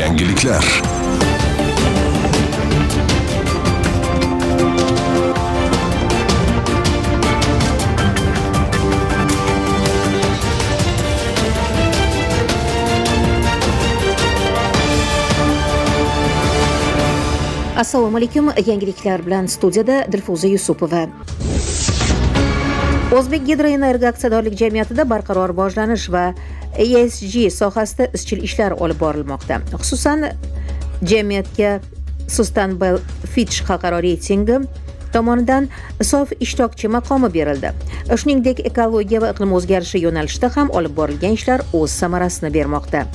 Yangiliklar. Assalomu alaykum. Yangiliklar bilan studiyada Dilfuza Yusupova. O'zbek Gidroenergo aksiyadorlik jamiyatida barqaror rivojlanish va ESG sohasida izchil ishlar olib borilmoqda. Xususan, jamiyatga Sustainable Fitch xalqaro reytingi tomonidan sof ishtirokchi maqomi berildi. Shuningdek, ekologiya va iqlim o'zgarishi yo'nalishida ham olib borilgan ishlar o'z samarasini bermoqda.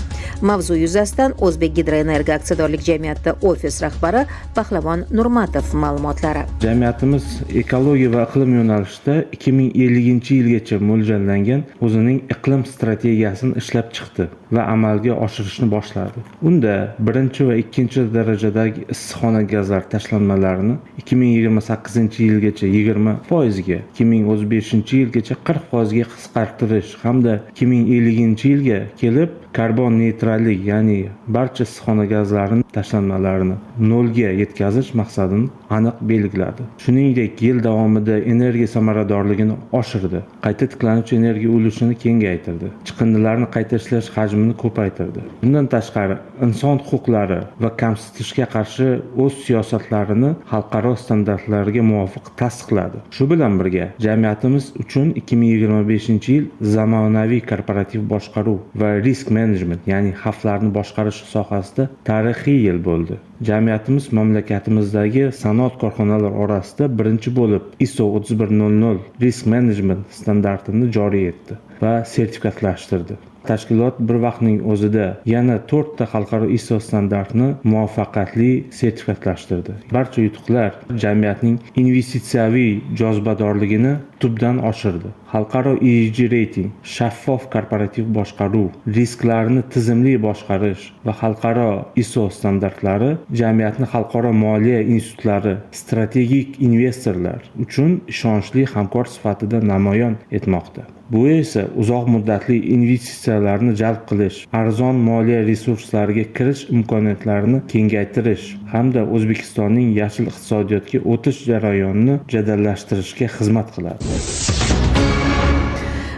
Mavzu yuzasidan O'zbek Gidroenergo aksiyadorlik jamiyati ofis rahbari Pahlavon Nurmatov ma'lumotlari. Jamiyatimiz ekologiya va iqlim yo'nalishida 2050-yilgacha mo'ljallangan o'zining iqlim strategiyasini ishlab chiqdi va amalga oshirishni boshladi. Unda birinchi va ikkinchi darajadagi issiqxona gazlar tashlanmalarini 2028-yilgacha 20%ga, 2035-yilgacha 40%ga qisqartirish hamda 2050-yilga kelib karbon neytrallik, ya'ni barcha issiqxona gazlarining tashlanmalarini nolga yetkazish maqsadini aniq belgiladi. Shuningdek, yil davomida energiya samaradorligini oshirdi, qayta tiklanuvchi energiya ulushini kengaytirdi, chiqindilarni qayta ishlash hajmini ko'paytirdi. Bundan tashqari, inson huquqlari va kamsitishga qarshi o'z siyosatlarini xalqaro standartlarga muvofiq tasdiqladi. Shu bilan birga, jamiyatimiz uchun 2025-yil zamonaviy korporativ boshqaruv va risk management, ya'ni xavflarni boshqarish sohasida tarixiy yil bo'ldi. Jamiyatimiz mamlakatimizdagi sanoat korxonalari orasida birinchi bo'lib ISO 3100 risk management standartini joriy etdi va sertifikatlashtirdi. Tashkilot bir vaqtning o'zida yana 4 ta xalqaro ISO standartini muvaffaqiyatli sertifikatlashtirdi. Barcha yutuqlar jamiyatning investitsiyaviy jozibadorligini tubdan oshirdi. Xalqaro ESG reyting, shaffof korporativ boshqaruv, risklarni tizimli boshqarish va xalqaro ISO standartlari jamiyatni xalqaro moliya institutlari, strategik investorlar uchun ishonchli hamkor sifatida namoyon etmoqda. Bu esa uzoq muddatli investitsiyalarni jalb qilish, arzon moliya resurslariga kirish imkoniyatlarini kengaytirish hamda O'zbekistonning yashil iqtisodiyotga o'tish jarayonini jadallashtirishga xizmat qiladi.